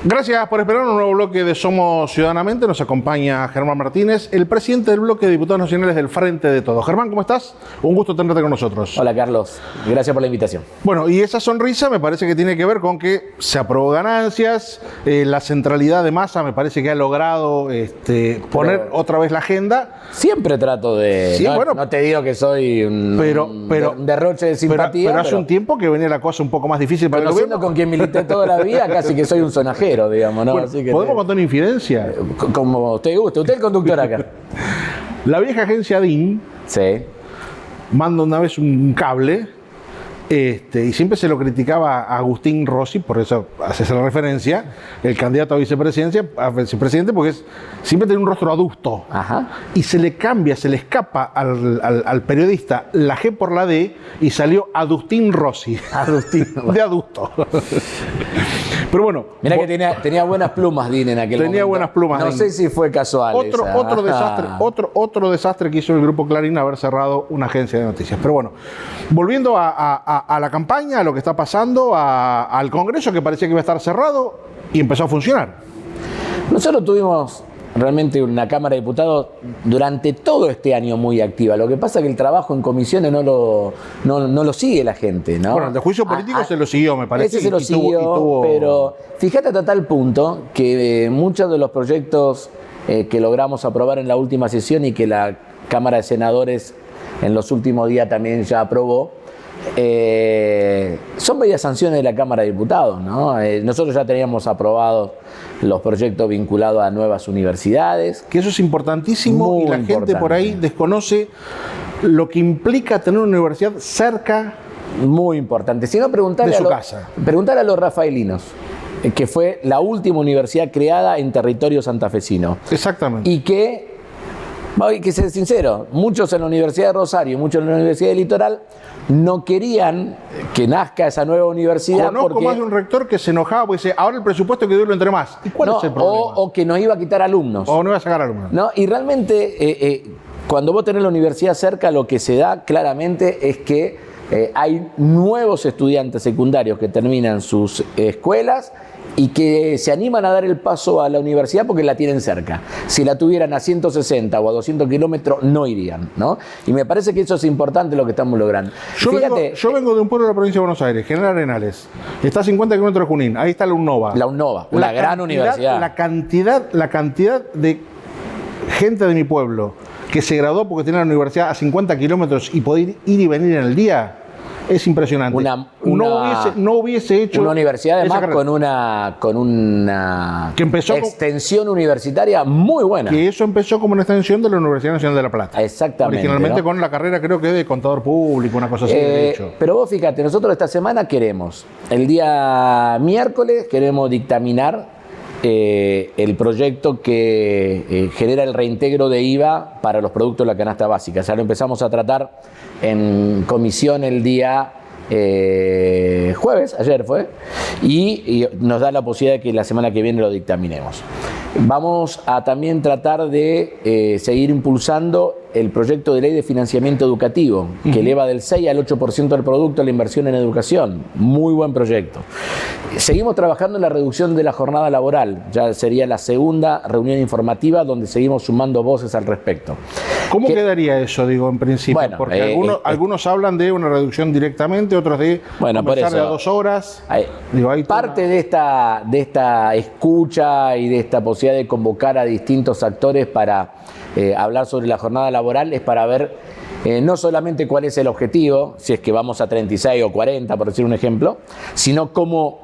Gracias por esperar un nuevo bloque de Somos Ciudadanamente. Nos acompaña Germán Martínez, el presidente del bloque de diputados nacionales del Frente de Todos. Germán, ¿cómo estás? Un gusto tenerte con nosotros. Hola, Carlos. Gracias por la invitación. Bueno, y esa sonrisa me parece que tiene que ver con que se aprobó ganancias, la centralidad de Massa me parece que ha logrado poner otra vez la agenda. Siempre trato de... Sí, no, bueno, no te digo que soy un derroche de simpatía. Pero hace un tiempo que venía la cosa un poco más difícil para el gobierno. Con quien milité toda la vida, casi que soy un sonajero, digamos, ¿no? Bueno, así que ¿podemos contar una infidencia? Como usted guste. Usted es el conductor acá. La vieja agencia DIN Sí. manda una vez un cable, y siempre se lo criticaba a Agustín Rossi, por eso hace la referencia, el candidato a vicepresidente, porque siempre tiene un rostro adusto. Ajá. Y se le cambia, se le escapa al periodista la G por la D y salió Agustín Rossi. Agustín. De adusto. Pero bueno. Mirá que tenía buenas plumas, DIN, en aquel momento. Tenía buenas plumas. No sé si fue casual. Otro desastre que hizo el Grupo Clarín, haber cerrado una agencia de noticias. Pero bueno, volviendo a la campaña, a lo que está pasando, al Congreso, que parecía que iba a estar cerrado y empezó a funcionar. Nosotros tuvimos realmente una Cámara de Diputados durante todo este año muy activa. Lo que pasa es que el trabajo en comisiones no lo sigue la gente, ¿no? Bueno, el de juicio político se lo siguió, me parece. Ese se lo siguió, pero fíjate hasta tal punto que muchos de los proyectos que logramos aprobar en la última sesión y que la Cámara de Senadores en los últimos días también ya aprobó, son medias sanciones de la Cámara de Diputados, ¿no? Nosotros ya teníamos aprobados los proyectos vinculados a nuevas universidades. Que eso es importantísimo y la gente importante. por ahí desconoce lo que implica tener una universidad cerca. Muy importante. Si no, preguntarle a los rafaelinos, que fue la última universidad creada en territorio santafesino. Exactamente. Y que, hay que ser sincero, muchos en la Universidad de Rosario, muchos en la Universidad del Litoral, no querían que nazca esa nueva universidad. Conozco más de un rector que se enojaba porque dice, ahora el presupuesto que lo entre más. ¿Y cuál es el problema? O que nos iba a quitar alumnos. O no iba a sacar alumnos. No, y realmente, cuando vos tenés la universidad cerca, lo que se da claramente es que hay nuevos estudiantes secundarios que terminan sus escuelas y que se animan a dar el paso a la universidad porque la tienen cerca. Si la tuvieran a 160 o a 200 kilómetros, no irían, ¿no? Y me parece que eso es importante lo que estamos logrando. Yo vengo de un pueblo de la provincia de Buenos Aires, General Arenales. Está a 50 kilómetros de Junín. Ahí está la UNOVA. La UNOVA, una gran universidad. La cantidad de gente de mi pueblo que se graduó porque tenía la universidad a 50 kilómetros y poder ir y venir en el día, es impresionante. No hubiese hecho una universidad además con una extensión universitaria muy buena. Que eso empezó como una extensión de la Universidad Nacional de La Plata. Exactamente. Originalmente, ¿no? Con la carrera creo que de contador público, una cosa así de hecho. Pero vos fíjate, nosotros esta semana queremos, el día miércoles queremos dictaminar el proyecto que genera el reintegro de IVA para los productos de la canasta básica. Ya lo empezamos a tratar en comisión el día jueves, ayer fue, y nos da la posibilidad de que la semana que viene lo dictaminemos. Vamos a también tratar de seguir impulsando el proyecto de ley de financiamiento educativo, que eleva del 6 al 8% del producto a la inversión en educación. Muy buen proyecto. Seguimos trabajando en la reducción de la jornada laboral. Ya sería la segunda reunión informativa donde seguimos sumando voces al respecto. ¿Cómo quedaría eso, digo, en principio? Bueno, porque algunos hablan de una reducción directamente, otros de comenzar de a 2 horas. Parte de esta escucha y de esta posibilidad de convocar a distintos actores para hablar sobre la jornada laboral es para ver no solamente cuál es el objetivo, si es que vamos a 36 o 40, por decir un ejemplo, sino cómo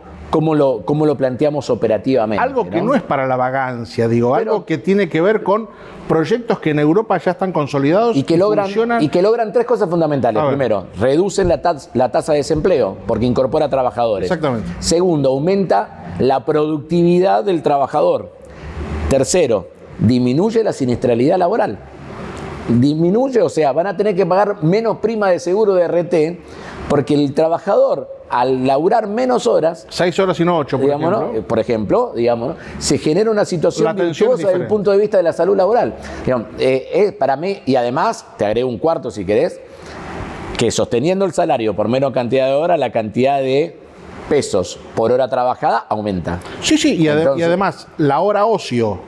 lo planteamos operativamente. Algo que no es para la vagancia, algo que tiene que ver con proyectos que en Europa ya están consolidados y que logran 3 cosas fundamentales. Primero, reducen la tasa de desempleo porque incorpora trabajadores. Exactamente. Segundo, aumenta la productividad del trabajador. Tercero, disminuye la siniestralidad laboral. Disminuye, o sea, van a tener que pagar menos prima de seguro de RT porque el trabajador, al laburar menos horas, 6 horas y no 8, por ejemplo, se genera una situación virtuosa desde el punto de vista de la salud laboral. Para mí, y además, te agrego un cuarto si querés, que sosteniendo el salario por menos cantidad de horas, la cantidad de pesos por hora trabajada aumenta. Sí, sí, y además la hora ocio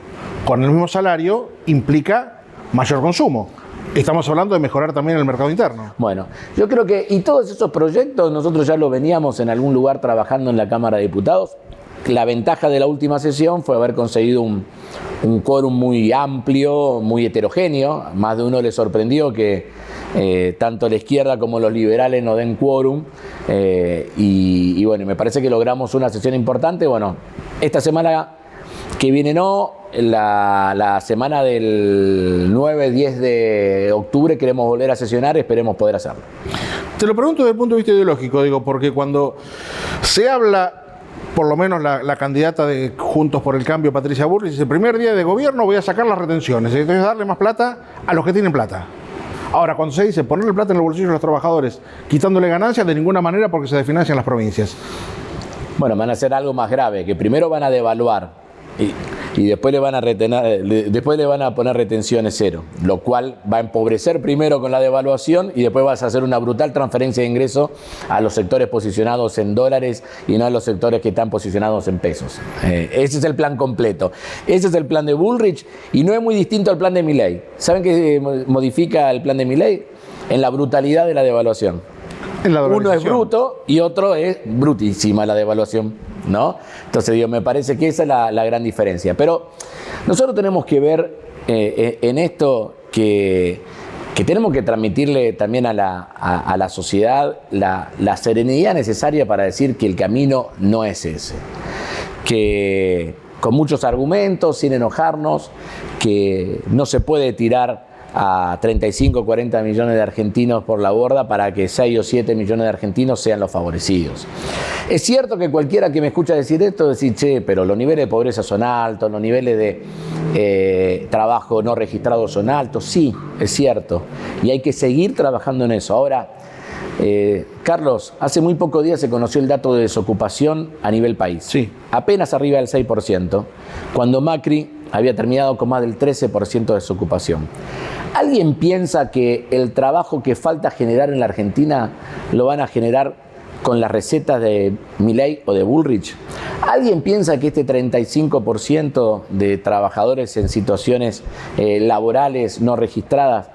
con el mismo salario implica mayor consumo. Estamos hablando de mejorar también el mercado interno. Bueno, yo creo que, y todos esos proyectos nosotros ya lo veníamos en algún lugar trabajando en la Cámara de Diputados. La ventaja de la última sesión fue haber conseguido un quórum muy amplio, muy heterogéneo. Más de uno le sorprendió que tanto la izquierda como los liberales no den quórum. Y bueno, me parece que logramos una sesión importante. Bueno, esta semana que viene no, la semana del 9-10 de octubre queremos volver a sesionar, esperemos poder hacerlo. Te lo pregunto desde el punto de vista ideológico, digo, porque cuando se habla, por lo menos la candidata de Juntos por el Cambio, Patricia Bullrich, dice: el primer día de gobierno voy a sacar las retenciones, entonces darle más plata a los que tienen plata. Ahora, cuando se dice ponerle plata en el bolsillo de los trabajadores, quitándole ganancias, de ninguna manera, porque se desfinancian las provincias. Bueno, van a hacer algo más grave, que primero van a devaluar y después le van a retener, después le van a poner retenciones cero, lo cual va a empobrecer primero con la devaluación y después vas a hacer una brutal transferencia de ingresos a los sectores posicionados en dólares y no a los sectores que están posicionados en pesos. Ese es el plan completo. Ese es el plan de Bullrich y no es muy distinto al plan de Milei. ¿Saben qué modifica el plan de Milei? En la brutalidad de la devaluación. Uno es bruto y otro es brutísima la devaluación, ¿no? Entonces, digo, me parece que esa es la gran diferencia. Pero nosotros tenemos que ver en esto que tenemos que transmitirle también a la sociedad la serenidad necesaria para decir que el camino no es ese. Que con muchos argumentos, sin enojarnos, que no se puede tirar a 35 o 40 millones de argentinos por la borda para que 6 o 7 millones de argentinos sean los favorecidos. Es cierto que cualquiera que me escucha decir esto, decir, che, pero los niveles de pobreza son altos, los niveles de trabajo no registrado son altos. Sí, es cierto. Y hay que seguir trabajando en eso. Ahora, Carlos, hace muy pocos días se conoció el dato de desocupación a nivel país. Sí. Apenas arriba del 6%, cuando Macri había terminado con más del 13% de desocupación. ¿Alguien piensa que el trabajo que falta generar en la Argentina lo van a generar con las recetas de Milei o de Bullrich? ¿Alguien piensa que este 35% de trabajadores en situaciones laborales no registradas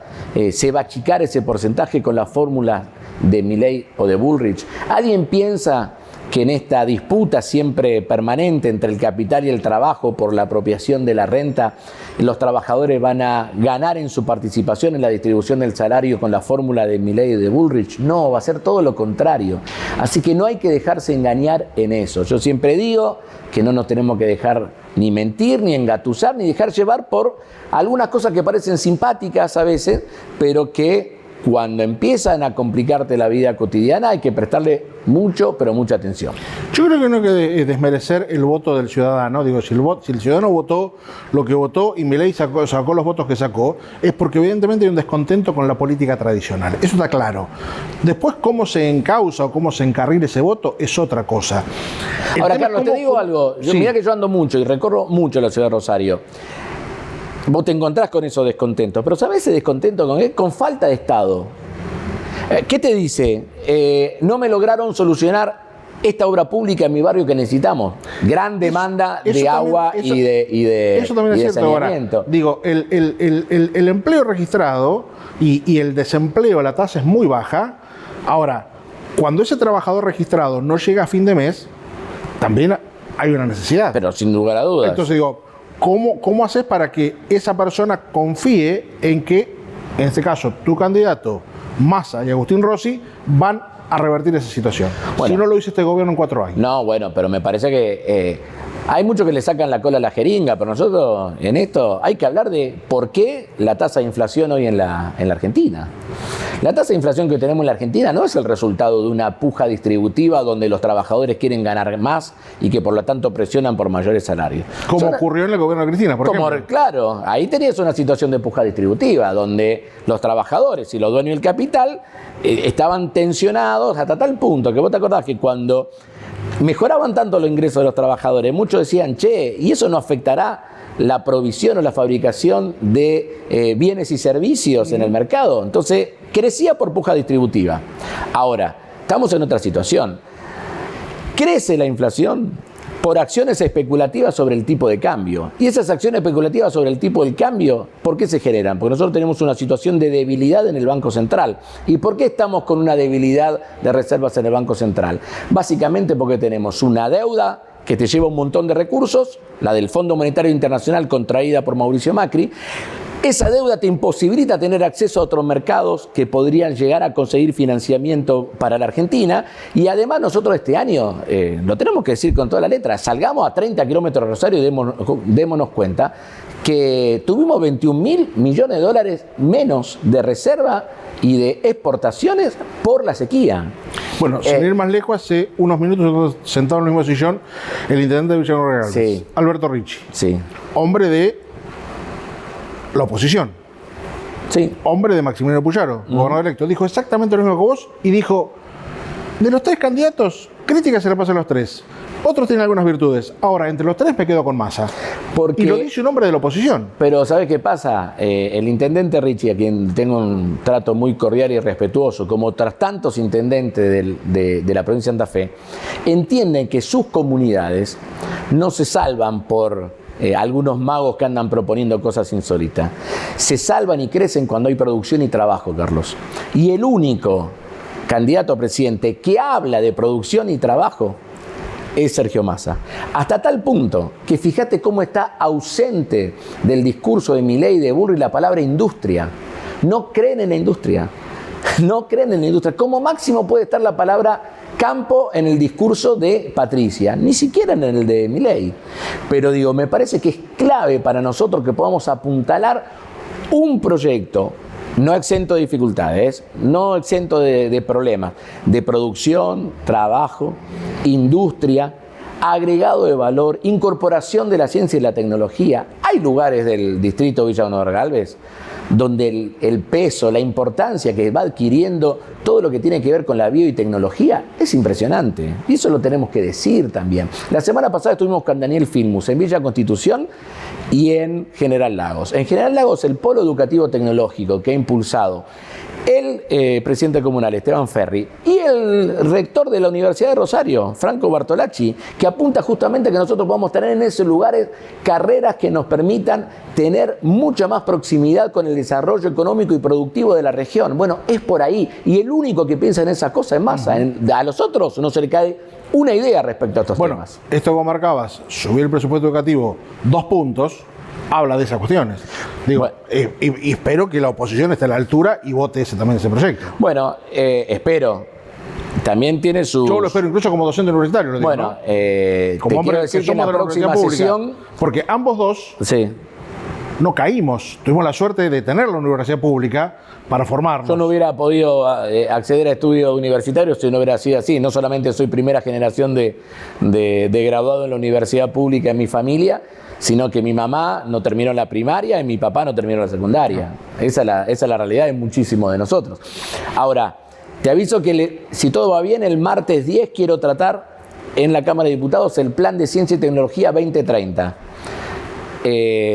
se va a achicar ese porcentaje con la fórmula de Milei o de Bullrich? ¿Alguien piensa que en esta disputa siempre permanente entre el capital y el trabajo por la apropiación de la renta, los trabajadores van a ganar en su participación en la distribución del salario con la fórmula de Milei y de Bullrich? No, va a ser todo lo contrario. Así que no hay que dejarse engañar en eso. Yo siempre digo que no nos tenemos que dejar ni mentir, ni engatusar, ni dejar llevar por algunas cosas que parecen simpáticas a veces, pero que cuando empiezan a complicarte la vida cotidiana hay que prestarle mucho, pero mucha atención. Yo creo que no hay que desmerecer el voto del ciudadano. Digo, si el ciudadano votó lo que votó y Milei sacó los votos que sacó, es porque evidentemente hay un descontento con la política tradicional. Eso está claro. Después, cómo se encausa o cómo se encarrila ese voto es otra cosa. Ahora, Carlos, te digo algo. Sí. Mirá que yo ando mucho y recorro mucho la ciudad de Rosario. Vos te encontrás con esos descontentos, pero ¿sabés ese descontento con qué? Con falta de Estado. ¿Qué te dice? No me lograron solucionar esta obra pública en mi barrio que necesitamos. Gran demanda de agua y de eso también es cierto. saneamiento. Ahora, digo, el empleo registrado y el desempleo, la tasa es muy baja. Ahora, cuando ese trabajador registrado no llega a fin de mes, también hay una necesidad. Pero sin lugar a dudas. Entonces digo, ¿cómo haces para que esa persona confíe en que, en este caso, tu candidato, Massa y Agustín Rossi, van a revertir esa situación? Bueno, si no lo hizo este gobierno en 4 años. No, bueno, pero me parece que hay muchos que le sacan la cola a la jeringa, pero nosotros en esto hay que hablar de por qué la tasa de inflación hoy en la Argentina. La tasa de inflación que tenemos en la Argentina no es el resultado de una puja distributiva donde los trabajadores quieren ganar más y que por lo tanto presionan por mayores salarios. Como ocurrió en el gobierno de Cristina, por ejemplo. Claro, ahí tenías una situación de puja distributiva donde los trabajadores y los dueños del capital estaban tensionados hasta tal punto que vos te acordás que cuando mejoraban tanto los ingresos de los trabajadores, muchos decían, che, ¿y eso no afectará la provisión o la fabricación de bienes y servicios en el mercado? Entonces, crecía por puja distributiva. Ahora, estamos en otra situación. Crece la inflación por acciones especulativas sobre el tipo de cambio. Y esas acciones especulativas sobre el tipo del cambio, ¿por qué se generan? Porque nosotros tenemos una situación de debilidad en el Banco Central. ¿Y por qué estamos con una debilidad de reservas en el Banco Central? Básicamente porque tenemos una deuda que te lleva un montón de recursos, la del Fondo Monetario Internacional contraída por Mauricio Macri. Esa deuda te imposibilita tener acceso a otros mercados que podrían llegar a conseguir financiamiento para la Argentina. Y además nosotros este año, lo tenemos que decir con toda la letra, salgamos a 30 kilómetros de Rosario y démonos cuenta que tuvimos 21.000 millones de dólares menos de reserva y de exportaciones por la sequía. Bueno, sin ir más lejos, hace unos minutos sentado en el mismo sillón el intendente de Villa Galvez, sí. Alberto Ricci, Sí. hombre de la oposición, Sí. hombre de Maximiliano Puyaro, gobernador electo, dijo exactamente lo mismo que vos y dijo, de los tres candidatos, críticas se le pasan a los tres. Otros tienen algunas virtudes. Ahora, entre los tres me quedo con Massa. Porque, y lo dice un hombre de la oposición. Pero ¿sabes qué pasa? El intendente Ricci, a quien tengo un trato muy cordial y respetuoso, como tras tantos intendentes de la provincia de Santa Fe, entienden que sus comunidades no se salvan por algunos magos que andan proponiendo cosas insólitas. Se salvan y crecen cuando hay producción y trabajo, Carlos. Y el único candidato a presidente que habla de producción y trabajo es Sergio Massa. Hasta tal punto que fíjate cómo está ausente del discurso de Milei y de Bullrich la palabra industria. No creen en la industria. No creen en la industria. Como máximo puede estar la palabra campo en el discurso de Patricia, ni siquiera en el de Milei. Pero digo, me parece que es clave para nosotros que podamos apuntalar un proyecto no exento de dificultades, no exento de problemas, de producción, trabajo, industria, agregado de valor, incorporación de la ciencia y la tecnología. Hay lugares del distrito Villa Donor Galvez donde el peso, la importancia que va adquiriendo todo lo que tiene que ver con la biotecnología es impresionante. Y eso lo tenemos que decir también. La semana pasada estuvimos con Daniel Filmus en Villa Constitución y en General Lagos. En General Lagos, el polo educativo tecnológico que ha impulsado el presidente comunal, Esteban Ferri, y el rector de la Universidad de Rosario, Franco Bartolacci, que apunta justamente a que nosotros podamos tener en esos lugares carreras que nos permitan tener mucha más proximidad con el desarrollo económico y productivo de la región. Bueno, es por ahí. Y el único que piensa en esa cosa es Massa. A los otros no se le cae una idea respecto a estos temas. Esto como marcabas, subir el presupuesto educativo 2 puntos, habla de esas cuestiones. Digo, bueno, y espero que la oposición esté a la altura y vote también ese proyecto. Bueno, espero. También tiene su... Yo lo espero incluso como docente universitario. Lo digo, bueno, ¿no? Como te quiero decir que en la próxima sesión... Porque ambos dos sí. no caímos. Tuvimos la suerte de tener la universidad pública para formarnos. Yo no hubiera podido acceder a estudios universitarios si no hubiera sido así. No solamente soy primera generación de graduado en la universidad pública en mi familia, sino que mi mamá no terminó la primaria y mi papá no terminó la secundaria. Esa es la realidad de muchísimos de nosotros. Ahora, te aviso que si todo va bien, el martes 10 quiero tratar en la Cámara de Diputados el Plan de Ciencia y Tecnología 2030.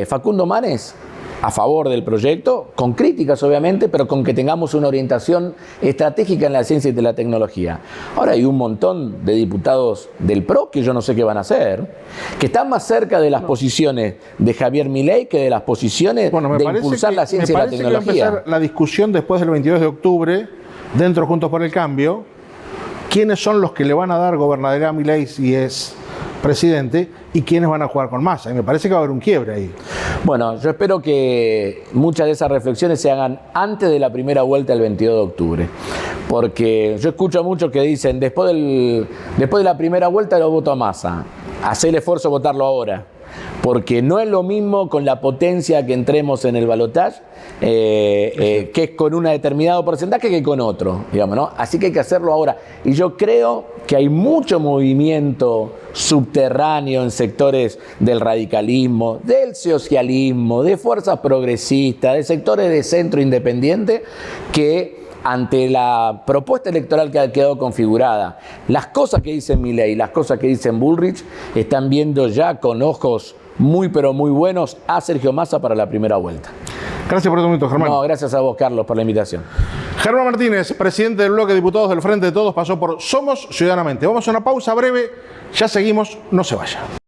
Facundo Manes, a favor del proyecto, con críticas obviamente, pero con que tengamos una orientación estratégica en la ciencia y de la tecnología. Ahora hay un montón de diputados del PRO que yo no sé qué van a hacer, que están más cerca de las posiciones de Javier Milei que de las posiciones de impulsar la ciencia y la tecnología. Me parece que va a empezar la discusión después del 22 de octubre, dentro Juntos por el Cambio, quiénes son los que le van a dar gobernabilidad a Milei si es presidente y quiénes van a jugar con Massa. Y me parece que va a haber un quiebre ahí. Bueno, yo espero que muchas de esas reflexiones se hagan antes de la primera vuelta del 22 de octubre. Porque yo escucho a muchos que dicen, después de la primera vuelta lo voto a Massa. Hacé el esfuerzo de votarlo ahora. Porque no es lo mismo con la potencia que entremos en el balotaje, que es con un determinado porcentaje que con otro, digamos, ¿no? Así que hay que hacerlo ahora. Y yo creo que hay mucho movimiento subterráneo en sectores del radicalismo, del socialismo, de fuerzas progresistas, de sectores de centro independiente que ante la propuesta electoral que ha quedado configurada, las cosas que dicen Milei, las cosas que dicen Bullrich, están viendo ya con ojos muy pero muy buenos a Sergio Massa para la primera vuelta. Gracias por este momento, Germán. No, gracias a vos, Carlos, por la invitación. Germán Martínez, presidente del bloque de diputados del Frente de Todos, pasó por Somos Ciudadanamente. Vamos a una pausa breve, ya seguimos, no se vaya.